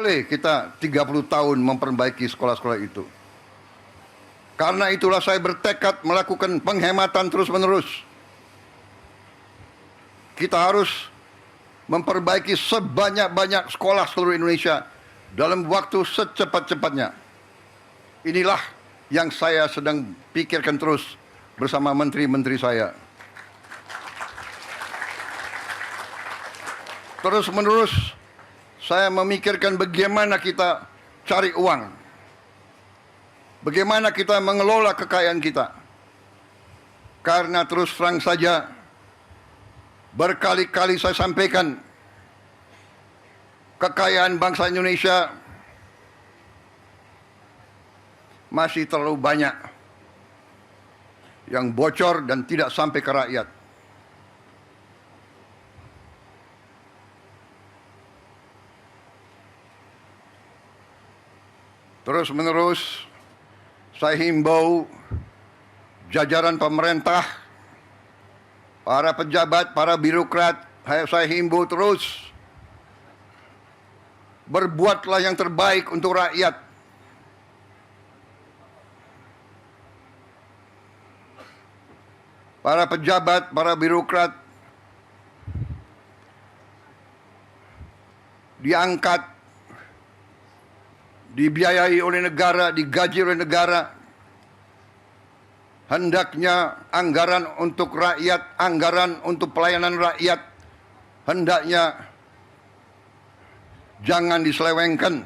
boleh kita 30 tahun memperbaiki sekolah-sekolah itu. Karena itulah saya bertekad melakukan penghematan terus-menerus. Kita harus memperbaiki sebanyak-banyak sekolah seluruh Indonesia dalam waktu secepat-cepatnya. Inilah yang saya sedang pikirkan terus bersama menteri-menteri saya. Terus-menerus saya memikirkan bagaimana kita cari uang. Bagaimana kita mengelola kekayaan kita. Karena terus terang saja, berkali-kali saya sampaikan, kekayaan bangsa Indonesia masih terlalu banyak yang bocor dan tidak sampai ke rakyat. Terus-menerus saya himbau jajaran pemerintah, para pejabat, para birokrat, saya himbau terus berbuatlah yang terbaik untuk rakyat. Para pejabat, para birokrat diangkat, dibiayai oleh negara, digaji oleh negara. Hendaknya anggaran untuk rakyat, anggaran untuk pelayanan rakyat, hendaknya jangan diselewengkan,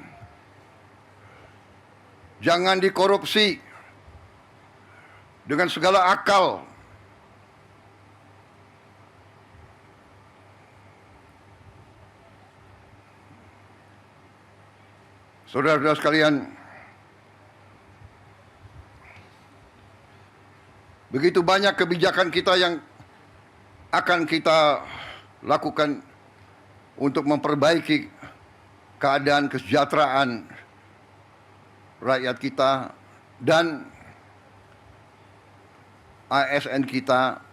jangan dikorupsi dengan segala akal. Saudara-saudara sekalian, begitu banyak kebijakan kita yang akan kita lakukan untuk memperbaiki keadaan kesejahteraan rakyat kita dan ASN kita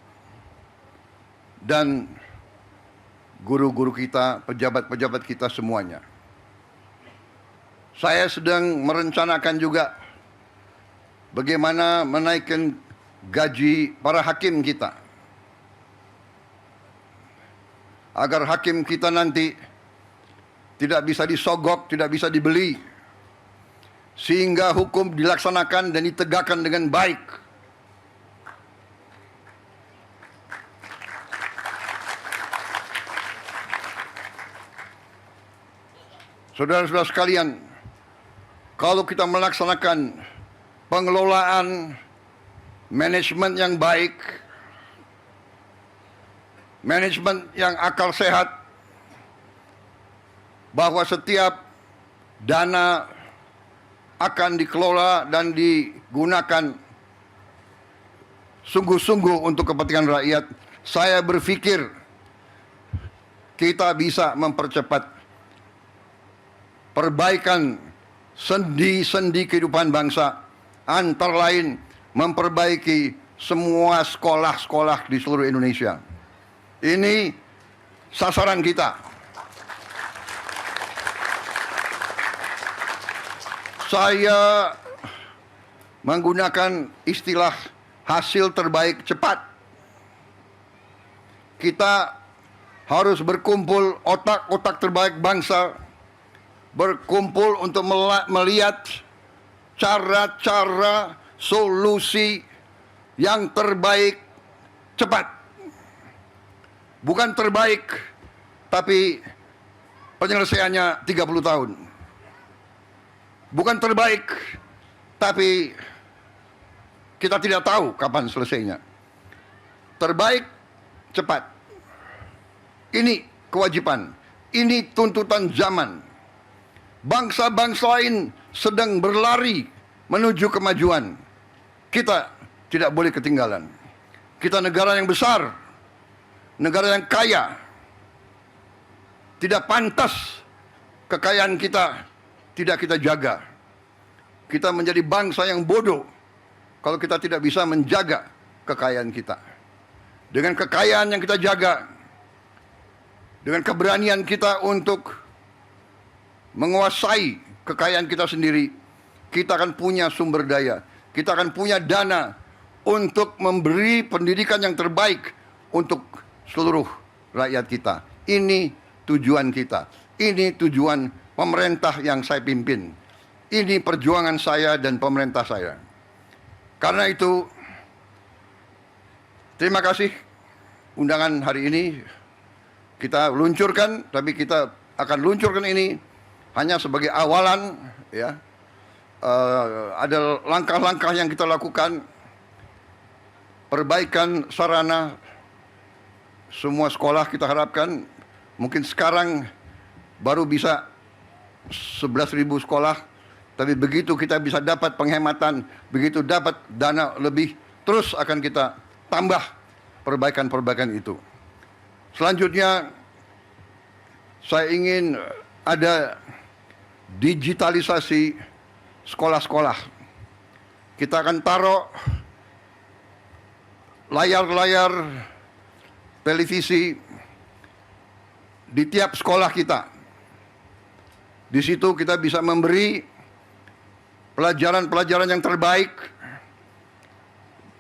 dan guru-guru kita, pejabat-pejabat kita semuanya. Saya sedang merencanakan juga bagaimana menaikkan gaji para hakim kita, agar hakim kita nanti tidak bisa disogok, tidak bisa dibeli, sehingga hukum dilaksanakan dan ditegakkan dengan baik. Saudara-saudara sekalian, kalau kita melaksanakan pengelolaan manajemen yang baik, manajemen yang akal sehat, bahwa setiap dana akan dikelola dan digunakan sungguh-sungguh untuk kepentingan rakyat, saya berpikir kita bisa mempercepat perbaikan sendi-sendi kehidupan bangsa, antara lain memperbaiki semua sekolah-sekolah di seluruh Indonesia. Ini sasaran kita. Saya menggunakan istilah hasil terbaik cepat. Kita harus berkumpul otak-otak terbaik bangsa, berkumpul untuk melihat cara-cara solusi yang terbaik cepat. Bukan terbaik, tapi penyelesaiannya 30 tahun. Bukan terbaik, tapi kita tidak tahu kapan selesainya. Terbaik, cepat. Ini kewajiban, ini tuntutan zaman. Bangsa-bangsa lain sedang berlari menuju kemajuan. Kita tidak boleh ketinggalan. Kita negara yang besar, negara yang kaya. Tidak pantas kekayaan kita tidak kita jaga. Kita menjadi bangsa yang bodoh kalau kita tidak bisa menjaga kekayaan kita. Dengan kekayaan yang kita jaga, dengan keberanian kita untuk menguasai kekayaan kita sendiri, kita akan punya sumber daya, kita akan punya dana untuk memberi pendidikan yang terbaik untuk seluruh rakyat kita. Ini tujuan kita. Ini tujuan pemerintah yang saya pimpin. Ini perjuangan saya dan pemerintah saya. Karena itu, terima kasih undangan hari ini kita luncurkan, tapi kita akan luncurkan ini hanya sebagai awalan, ya. Ada langkah-langkah yang kita lakukan, perbaikan sarana semua sekolah kita harapkan. Mungkin sekarang baru bisa 11.000 sekolah, tapi begitu kita bisa dapat penghematan, begitu dapat dana lebih, terus akan kita tambah perbaikan-perbaikan itu. Selanjutnya, saya ingin ada digitalisasi sekolah-sekolah. Kita akan taruh layar-layar televisi di tiap sekolah kita. Di situ kita bisa memberi pelajaran-pelajaran yang terbaik,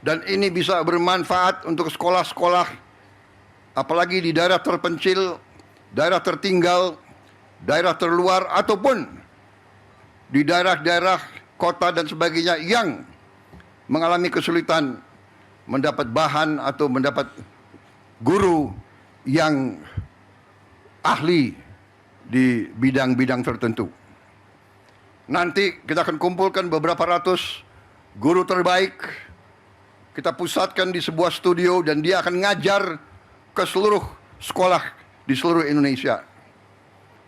dan ini bisa bermanfaat untuk sekolah-sekolah, apalagi di daerah terpencil, daerah tertinggal, daerah terluar, ataupun di daerah-daerah kota dan sebagainya yang mengalami kesulitan mendapat bahan atau mendapat guru yang ahli di bidang-bidang tertentu. Nanti kita akan kumpulkan beberapa ratus guru terbaik, kita pusatkan di sebuah studio, dan dia akan ngajar ke seluruh sekolah di seluruh Indonesia.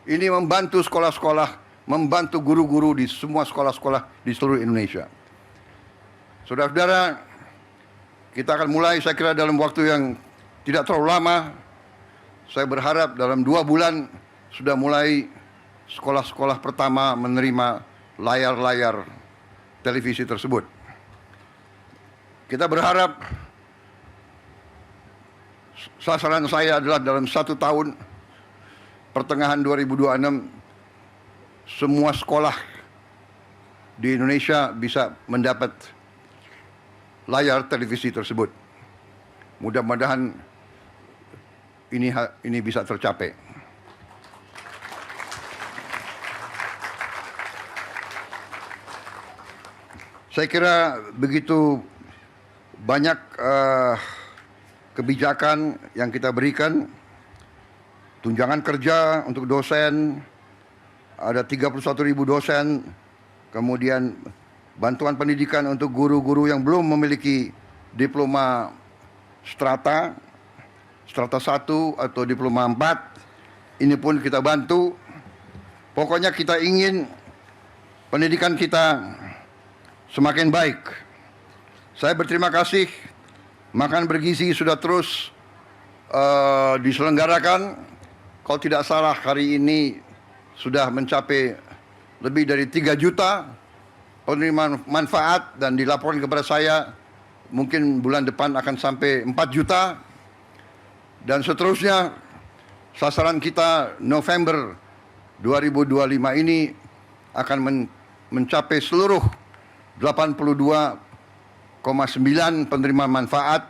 Ini membantu sekolah-sekolah, membantu guru-guru di semua sekolah-sekolah di seluruh Indonesia. Saudara-saudara, kita akan mulai, saya kira dalam waktu yang tidak terlalu lama. Saya berharap dalam 2 bulan sudah mulai sekolah-sekolah pertama menerima layar-layar televisi tersebut. Kita berharap, sasaran saya adalah dalam 1 tahun, pertengahan 2026, semua sekolah di Indonesia bisa mendapat layar televisi tersebut. Mudah-mudahan ini bisa tercapai. Saya kira begitu banyak kebijakan yang kita berikan. Tunjangan kerja untuk dosen, ada 31.000 dosen. Kemudian bantuan pendidikan untuk guru-guru yang belum memiliki diploma strata 1 atau diploma 4. Ini pun kita bantu. Pokoknya kita ingin pendidikan kita semakin baik. Saya berterima kasih, makan bergizi sudah terus diselenggarakan. Kalau tidak salah hari ini sudah mencapai lebih dari 3 juta penerima manfaat, dan dilaporkan kepada saya mungkin bulan depan akan sampai 4 juta. Dan seterusnya, sasaran kita November 2025 ini akan mencapai seluruh 82,9 penerima manfaat.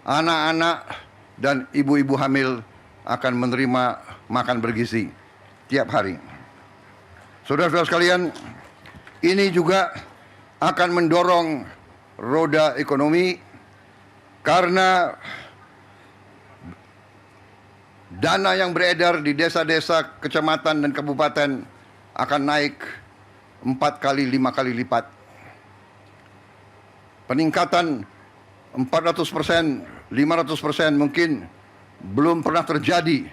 Anak-anak dan ibu-ibu hamil akan menerima makan bergizi tiap hari. Saudara-saudara sekalian, ini juga akan mendorong roda ekonomi, karena dana yang beredar di desa-desa, kecamatan, dan kabupaten akan naik 4 kali, 5 kali lipat. Peningkatan 400%, 500% mungkin belum pernah terjadi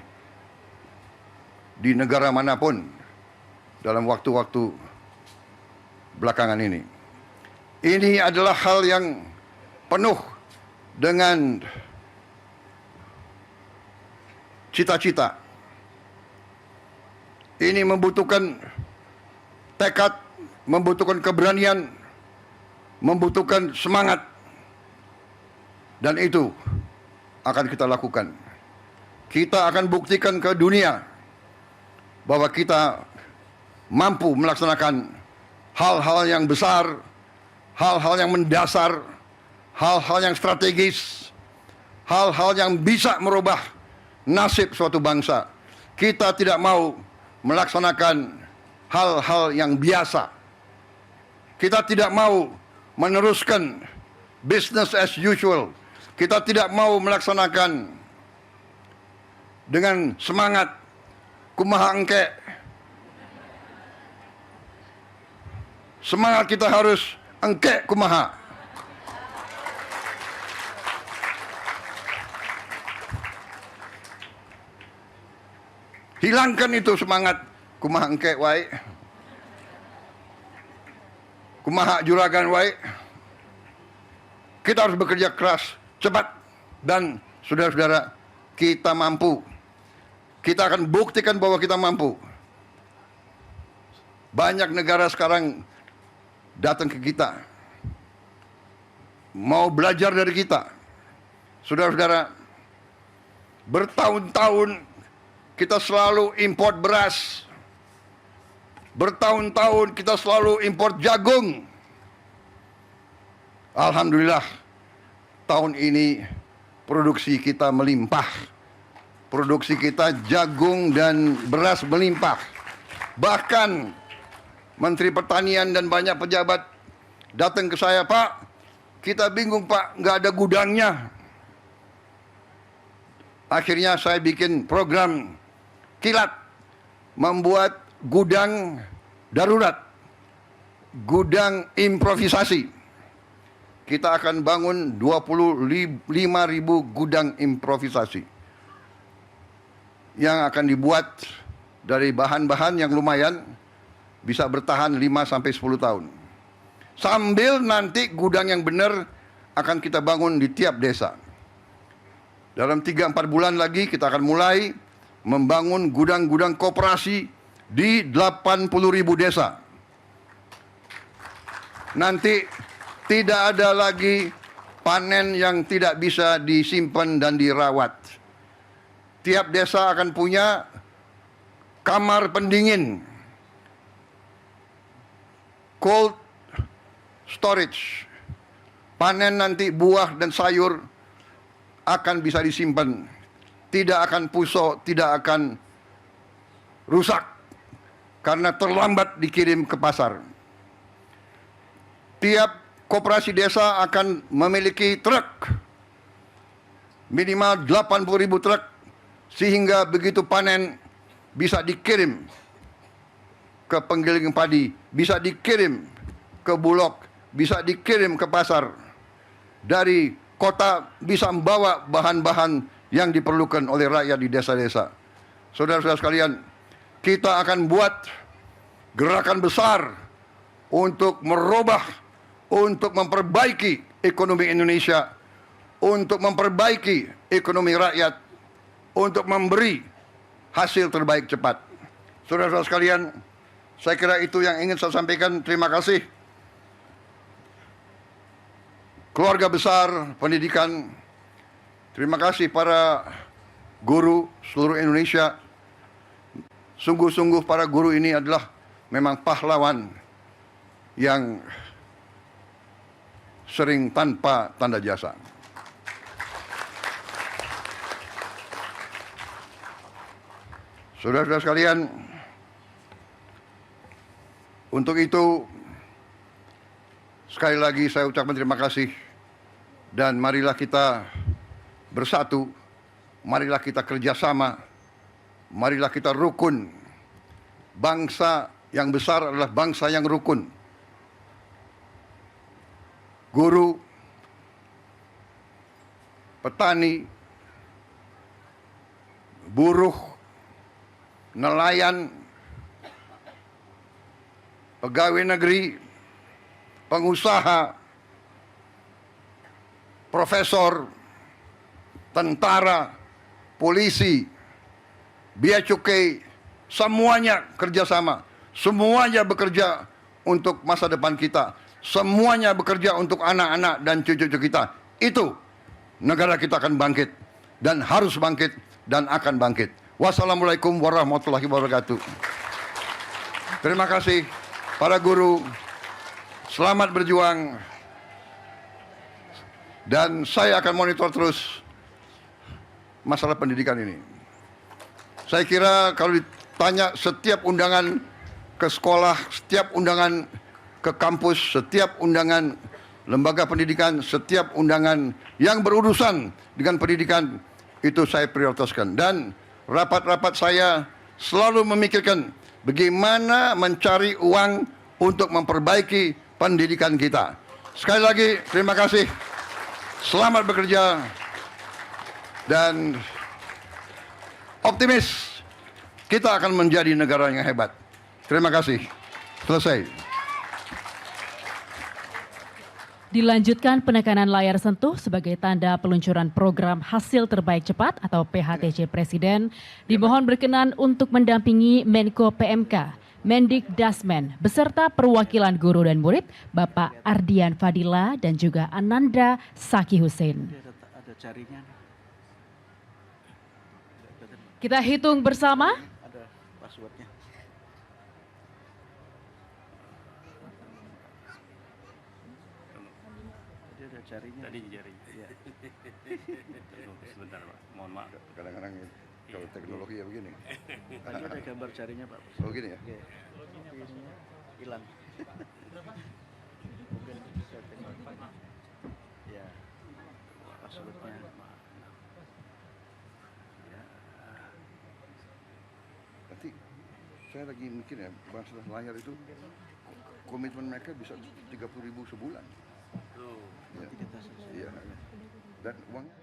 di negara manapun dalam waktu-waktu belakangan ini. Ini adalah hal yang penuh dengan cita-cita. Ini membutuhkan tekad, membutuhkan keberanian, membutuhkan semangat, dan itu akan kita lakukan. Kita akan buktikan ke dunia bahwa kita mampu melaksanakan hal-hal yang besar, hal-hal yang mendasar, hal-hal yang strategis, hal-hal yang bisa merubah nasib suatu bangsa. Kita tidak mau melaksanakan hal-hal yang biasa. Kita tidak mau meneruskan business as usual. Kita tidak mau melaksanakan dengan semangat kumaha engke. Semangat kita harus engke kumaha. Hilangkan itu semangat kumaha engke wae. Kumaha juragan wae. Kita harus bekerja keras, cepat, dan saudara-saudara, kita mampu. Kita akan buktikan bahwa kita mampu. Banyak negara sekarang datang ke kita, mau belajar dari kita. Saudara-saudara, bertahun-tahun kita selalu import beras. Bertahun-tahun kita selalu import jagung. Alhamdulillah, tahun ini produksi kita melimpah. Produksi kita jagung dan beras melimpah. Bahkan Menteri Pertanian dan banyak pejabat datang ke saya, Pak, kita bingung Pak, nggak ada gudangnya. Akhirnya saya bikin program kilat, membuat gudang darurat, gudang improvisasi. Kita akan bangun 25.000 gudang improvisasi yang akan dibuat dari bahan-bahan yang lumayan, bisa bertahan 5-10 tahun. Sambil nanti gudang yang benar akan kita bangun di tiap desa. Dalam 3-4 bulan lagi kita akan mulai membangun gudang-gudang koperasi di 80.000 desa. Nanti tidak ada lagi panen yang tidak bisa disimpan dan dirawat. Tiap desa akan punya kamar pendingin, cold storage. Panen nanti buah dan sayur akan bisa disimpan, tidak akan pusok, tidak akan rusak karena terlambat dikirim ke pasar. Tiap koperasi desa akan memiliki truk, minimal 80.000 truk, sehingga begitu panen bisa dikirim ke penggiling padi, bisa dikirim ke Bulog, bisa dikirim ke pasar. Dari kota bisa membawa bahan-bahan yang diperlukan oleh rakyat di desa-desa. Saudara-saudara sekalian, kita akan buat gerakan besar untuk merubah, untuk memperbaiki ekonomi Indonesia, untuk memperbaiki ekonomi rakyat, untuk memberi hasil terbaik cepat. Saudara-saudara sekalian, saya kira itu yang ingin saya sampaikan. Terima kasih. Keluarga besar pendidikan, terima kasih para guru seluruh Indonesia. Sungguh-sungguh para guru ini adalah memang pahlawan yang sering tanpa tanda jasa. Saudara-saudara sekalian, untuk itu sekali lagi saya ucapkan terima kasih, dan marilah kita bersatu, marilah kita kerjasama, marilah kita rukun. Bangsa yang besar adalah bangsa yang rukun. Guru, petani, buruh, nelayan, pegawai negeri, pengusaha, profesor, tentara, polisi, bea cukai, semuanya kerjasama, semuanya bekerja untuk masa depan kita, semuanya bekerja untuk anak-anak dan cucu-cucu kita. Itu negara kita akan bangkit, dan harus bangkit, dan akan bangkit. Wassalamualaikum warahmatullahi wabarakatuh. Terima kasih para guru. Selamat berjuang. Dan saya akan monitor terus masalah pendidikan ini. Saya kira kalau ditanya setiap undangan ke sekolah, setiap undangan ke kampus, setiap undangan lembaga pendidikan, setiap undangan yang berurusan dengan pendidikan, itu saya prioritaskan. Dan rapat-rapat saya selalu memikirkan bagaimana mencari uang untuk memperbaiki pendidikan kita. Sekali lagi, terima kasih. Selamat bekerja. Dan optimis kita akan menjadi negara yang hebat. Terima kasih. Selesai. Dilanjutkan penekanan layar sentuh sebagai tanda peluncuran program hasil terbaik cepat atau PHTC Presiden. Dimohon berkenan untuk mendampingi Menko PMK, Mendikdasmen, beserta perwakilan guru dan murid, Bapak Ardian Fadila dan juga Ananda Saki Hussein. Ada jaringnya. Kita hitung bersama. Ada passwordnya. Tadi ada jaringnya. Tadi jaring. Iya. Tunggu sebentar Pak, mohon maaf. Kadang-kadang kalau teknologi ya begini. Tadi ada gambar jaringnya Pak. Oh gini ya? Oke. Tapi ininya hilang. Mungkin setting. Ya. Passwordnya. Nanti saya lagi mikir ya, masalah layar itu komitmen mereka bisa 30.000 sebulan. Ya. Nanti kita selesai. Iya. Dan uangnya.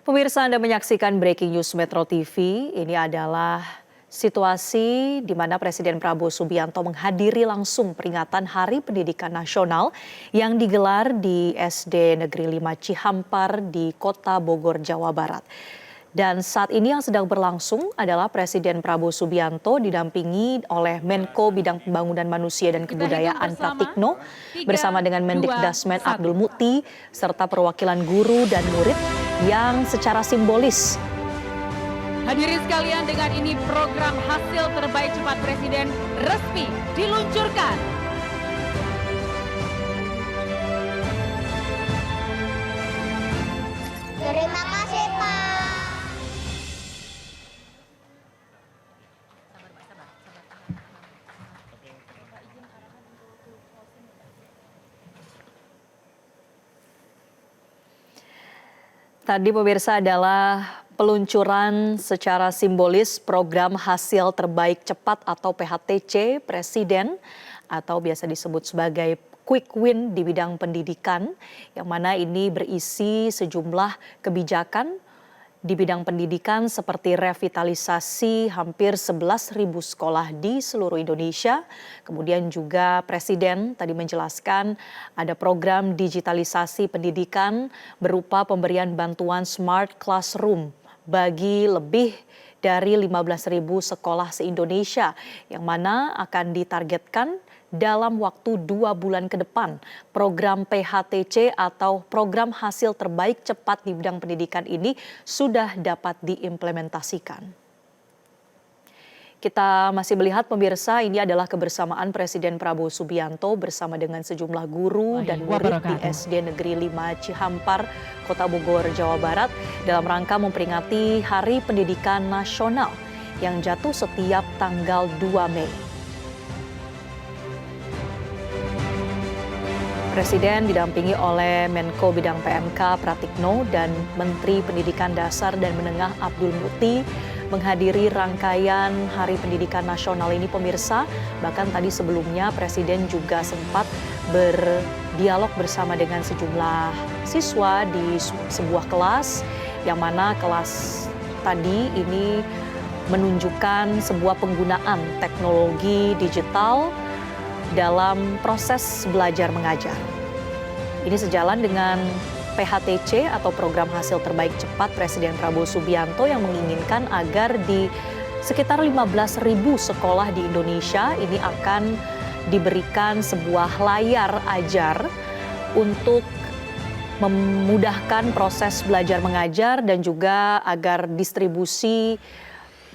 Pemirsa, Anda menyaksikan Breaking News Metro TV. Ini adalah situasi di mana Presiden Prabowo Subianto menghadiri langsung peringatan Hari Pendidikan Nasional yang digelar di SD Negeri 5 Cihampar di Kota Bogor, Jawa Barat. Dan saat ini yang sedang berlangsung adalah Presiden Prabowo Subianto didampingi oleh Menko Bidang Pembangunan Manusia dan Kebudayaan Pratikno bersama dengan Mendikdasmen Abdul Muti serta perwakilan guru dan murid yang secara simbolis. Hadirin sekalian, dengan ini program hasil terbaik cepat Presiden resmi diluncurkan. Terima kasih, Pak. Tadi pemirsa adalah peluncuran secara simbolis program hasil terbaik cepat atau PHTC Presiden atau biasa disebut sebagai quick win di bidang pendidikan, yang mana ini berisi sejumlah kebijakan di bidang pendidikan seperti revitalisasi hampir 11.000 sekolah di seluruh Indonesia. Kemudian juga Presiden tadi menjelaskan ada program digitalisasi pendidikan berupa pemberian bantuan smart classroom bagi lebih dari 15.000 sekolah se-Indonesia yang mana akan ditargetkan dalam waktu 2 bulan ke depan. Program PHTC atau program hasil terbaik cepat di bidang pendidikan ini sudah dapat diimplementasikan. Kita masih melihat pemirsa, ini adalah kebersamaan Presiden Prabowo Subianto bersama dengan sejumlah guru dan murid di SD Negeri 5 Cihampar, Kota Bogor, Jawa Barat dalam rangka memperingati Hari Pendidikan Nasional yang jatuh setiap tanggal 2 Mei. Presiden didampingi oleh Menko Bidang PMK Pratikno dan Menteri Pendidikan Dasar dan Menengah Abdul Muti menghadiri rangkaian Hari Pendidikan Nasional ini pemirsa. Bahkan tadi sebelumnya Presiden juga sempat berdialog bersama dengan sejumlah siswa di sebuah kelas yang mana kelas tadi ini menunjukkan sebuah penggunaan teknologi digital dalam proses belajar mengajar. Ini sejalan dengan PHTC atau program hasil terbaik cepat Presiden Prabowo Subianto yang menginginkan agar di sekitar 15.000 sekolah di Indonesia ini akan diberikan sebuah layar ajar untuk memudahkan proses belajar mengajar dan juga agar distribusi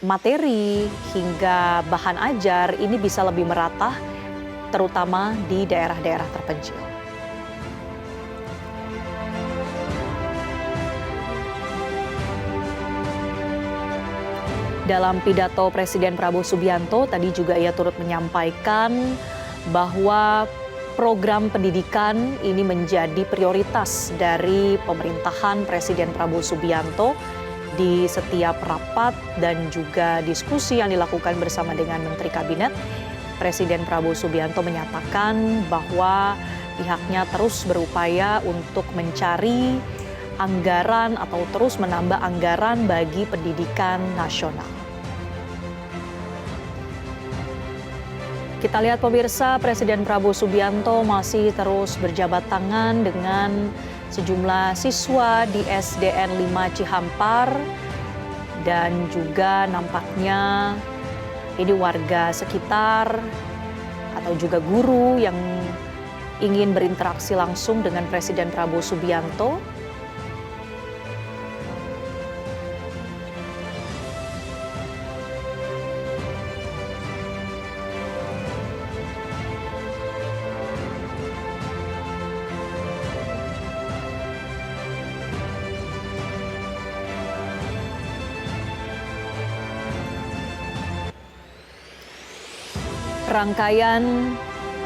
materi hingga bahan ajar ini bisa lebih merata, terutama di daerah-daerah terpencil. Dalam pidato Presiden Prabowo Subianto, tadi juga ia turut menyampaikan bahwa program pendidikan ini menjadi prioritas dari pemerintahan Presiden Prabowo Subianto di setiap rapat dan juga diskusi yang dilakukan bersama dengan Menteri Kabinet. Presiden Prabowo Subianto menyatakan bahwa pihaknya terus berupaya untuk mencari anggaran atau terus menambah anggaran bagi pendidikan nasional. Kita lihat pemirsa, Presiden Prabowo Subianto masih terus berjabat tangan dengan sejumlah siswa di SDN 5 Cihampar dan juga nampaknya ini warga sekitar atau juga guru yang ingin berinteraksi langsung dengan Presiden Prabowo Subianto. Rangkaian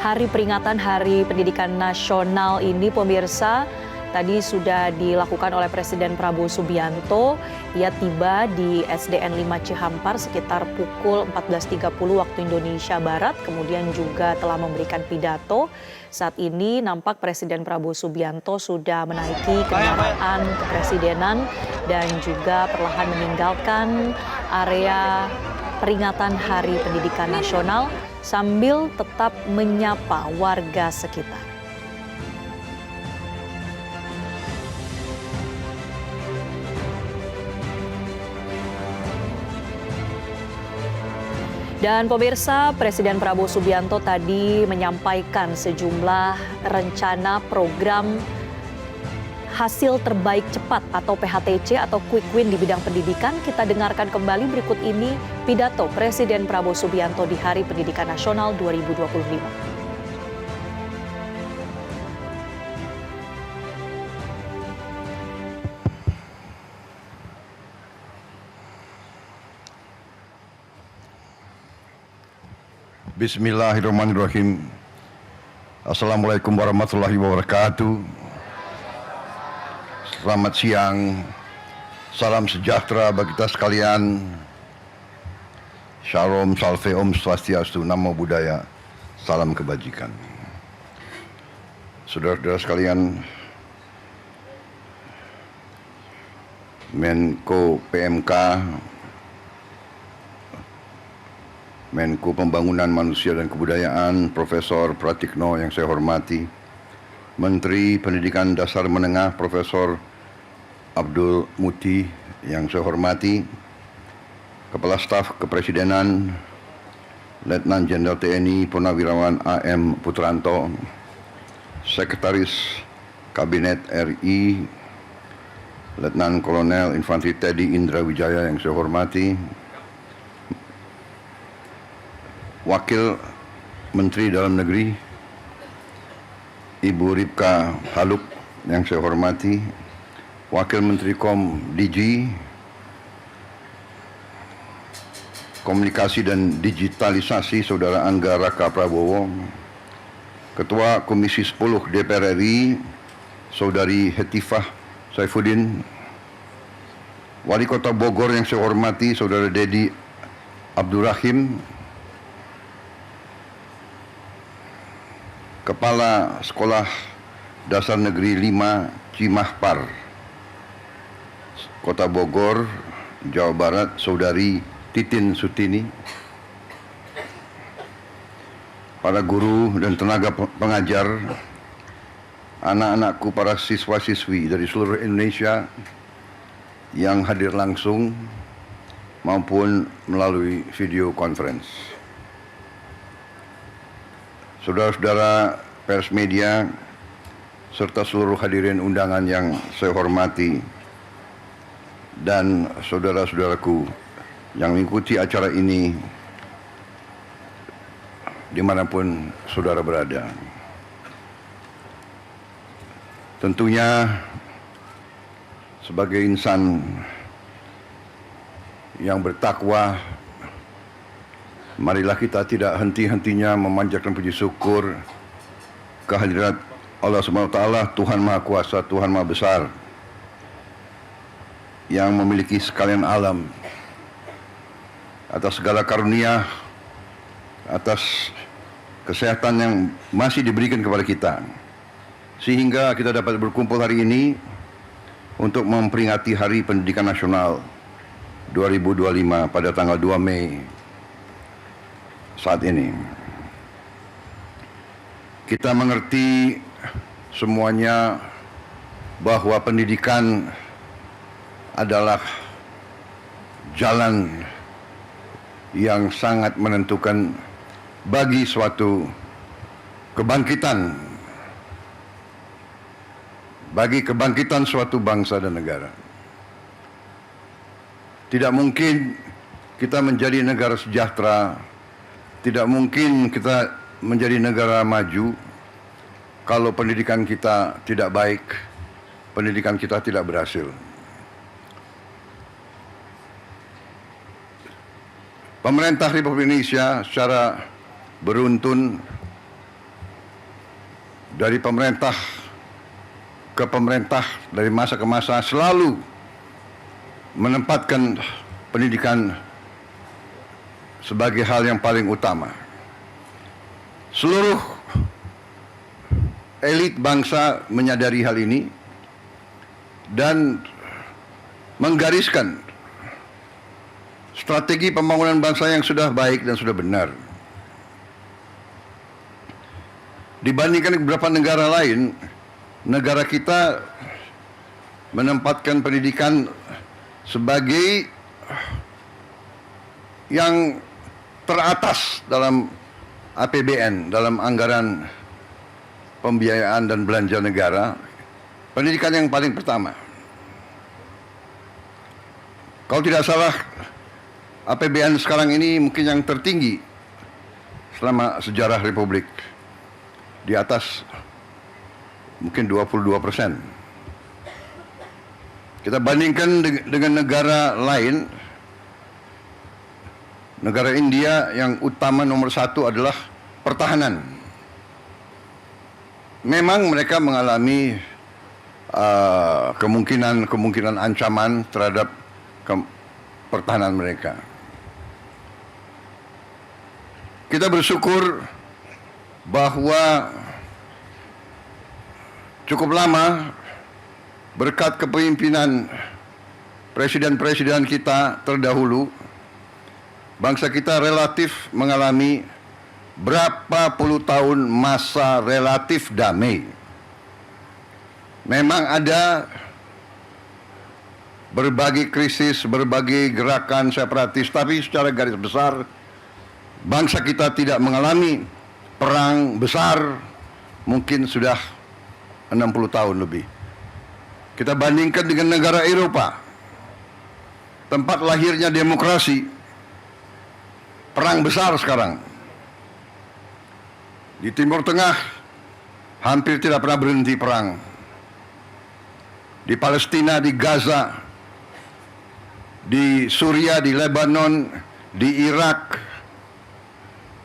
hari peringatan Hari Pendidikan Nasional ini pemirsa tadi sudah dilakukan oleh Presiden Prabowo Subianto. Ia tiba di SDN 5 Cihampar sekitar pukul 14.30 waktu Indonesia Barat, kemudian juga telah memberikan pidato. Saat ini nampak Presiden Prabowo Subianto sudah menaiki kendaraan kepresidenan dan juga perlahan meninggalkan area peringatan Hari Pendidikan Nasional sambil tetap menyapa warga sekitar. Dan pemirsa, Presiden Prabowo Subianto tadi menyampaikan sejumlah rencana program hasil terbaik cepat atau PHTC atau quick win di bidang pendidikan. Kita dengarkan kembali berikut ini pidato Presiden Prabowo Subianto di Hari Pendidikan Nasional 2025. Bismillahirrahmanirrahim. Assalamualaikum warahmatullahi wabarakatuh. Selamat siang. Salam sejahtera bagi kita sekalian. Shalom, salve, om swastiastu, namo buddhaya, salam kebajikan. Saudara-saudara sekalian, Menko PMK, Menko Pembangunan Manusia dan Kebudayaan, Profesor Pratikno yang saya hormati, Menteri Pendidikan Dasar Menengah, Profesor Abdul Muti yang saya hormati, Kepala Staf Kepresidenan, Letnan Jenderal TNI Purnawirawan AM Putranto, Sekretaris Kabinet RI, Letnan Kolonel Infanteri Teddy Indra Wijaya yang saya hormati, Wakil Menteri Dalam Negeri Ibu Ripka Haluk yang saya hormati, Wakil Menteri DG Komunikasi dan Digitalisasi Saudara Angga Raka Prabowo, Ketua Komisi 10 DPR RI Saudari Hetifah Saifuddin, Wali Kota Bogor yang saya hormati Saudara Dedi Abdurrahim, Kepala Sekolah Dasar Negeri 5 Cimahpar, Kota Bogor, Jawa Barat, Saudari Titin Sutini, para guru dan tenaga pengajar, anak-anakku, para siswa-siswi dari seluruh Indonesia yang hadir langsung maupun melalui video conference. Saudara-saudara pers media, serta seluruh hadirin undangan yang saya hormati, dan saudara-saudaraku yang mengikuti acara ini dimanapun saudara berada. Tentunya sebagai insan yang bertakwa, marilah kita tidak henti-hentinya memanjatkan puji syukur kehadirat Allah Subhanahu wa taala, Tuhan Maha Kuasa, Tuhan Maha Besar yang memiliki sekalian alam, atas segala karunia, atas kesehatan yang masih diberikan kepada kita, sehingga kita dapat berkumpul hari ini untuk memperingati Hari Pendidikan Nasional 2025 pada tanggal 2 Mei saat ini. Kita mengerti semuanya bahwa pendidikan adalah jalan yang sangat menentukan bagi suatu kebangkitan, bagi kebangkitan suatu bangsa dan negara. Tidak mungkin kita menjadi negara sejahtera, tidak mungkin kita menjadi negara maju kalau pendidikan kita tidak baik, pendidikan kita tidak berhasil. Pemerintah Republik Indonesia secara beruntun dari pemerintah ke pemerintah, dari masa ke masa, selalu menempatkan pendidikan sebagai hal yang paling utama. Seluruh elit bangsa menyadari hal ini dan menggariskan strategi pembangunan bangsa yang sudah baik dan sudah benar. Dibandingkan beberapa negara lain, negara kita menempatkan pendidikan sebagai yang teratas dalam APBN, dalam anggaran pembiayaan dan belanja negara. Pendidikan yang paling pertama. Kalau tidak salah, APBN sekarang ini mungkin yang tertinggi selama sejarah Republik, di atas mungkin 22%. Kita bandingkan dengan negara lain, negara India yang utama nomor satu adalah pertahanan. Memang mereka mengalami kemungkinan ancaman terhadap pertahanan mereka. Kita bersyukur bahwa cukup lama berkat kepemimpinan presiden-presiden kita terdahulu, bangsa kita relatif mengalami berapa puluh tahun masa relatif damai. Memang ada berbagai krisis, berbagai gerakan separatis, tapi secara garis besar bangsa kita tidak mengalami perang besar mungkin sudah 60 tahun lebih. Kita bandingkan dengan negara Eropa, tempat lahirnya demokrasi, perang besar sekarang. Di Timur Tengah hampir tidak pernah berhenti perang. Di Palestina, di Gaza, di Suriah, di Lebanon, di Irak,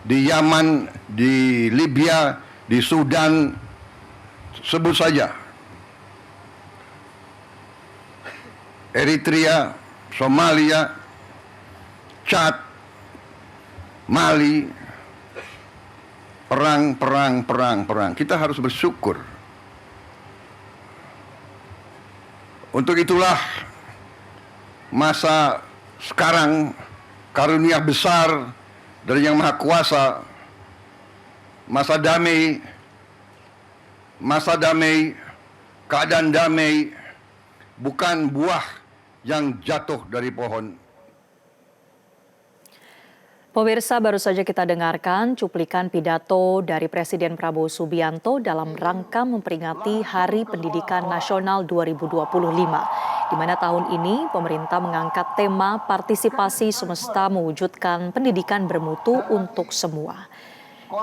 di Yaman, di Libya, di Sudan, sebut saja. Eritrea, Somalia, Chad, Mali, perang. Kita harus bersyukur. Untuk itulah masa sekarang karunia besar dari Yang Maha Kuasa, masa damai, keadaan damai, bukan buah yang jatuh dari pohon. Pemirsa, baru saja kita dengarkan cuplikan pidato dari Presiden Prabowo Subianto dalam rangka memperingati Hari Pendidikan Nasional 2025, di mana tahun ini pemerintah mengangkat tema partisipasi semesta mewujudkan pendidikan bermutu untuk semua.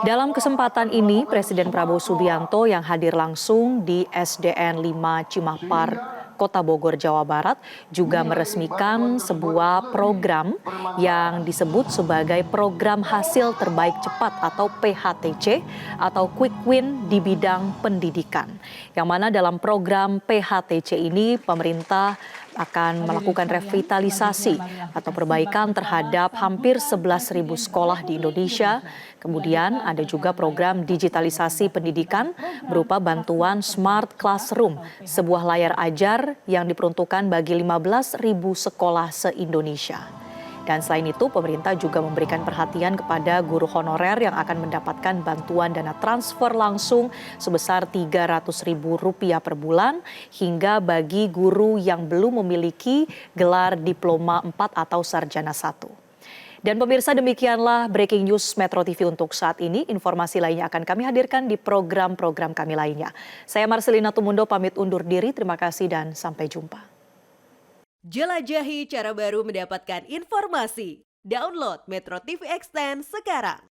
Dalam kesempatan ini, Presiden Prabowo Subianto yang hadir langsung di SDN 5 Cimahpar, Kota Bogor, Jawa Barat, juga meresmikan sebuah program yang disebut sebagai Program Hasil Terbaik Cepat atau PHTC atau Quick Win di bidang pendidikan. Yang mana dalam program PHTC ini pemerintah akan melakukan revitalisasi atau perbaikan terhadap hampir 11.000 sekolah di Indonesia. Kemudian ada juga program digitalisasi pendidikan berupa bantuan Smart Classroom, sebuah layar ajar yang diperuntukkan bagi 15.000 sekolah se-Indonesia. Dan selain itu, pemerintah juga memberikan perhatian kepada guru honorer yang akan mendapatkan bantuan dana transfer langsung sebesar Rp300.000 per bulan, hingga bagi guru yang belum memiliki gelar diploma 4 atau sarjana 1. Dan pemirsa, demikianlah Breaking News Metro TV untuk saat ini. Informasi lainnya akan kami hadirkan di program-program kami lainnya. Saya Marcelina Tumundo pamit undur diri. Terima kasih dan sampai jumpa. Jelajahi cara baru mendapatkan informasi. Download Metro TV Extend sekarang.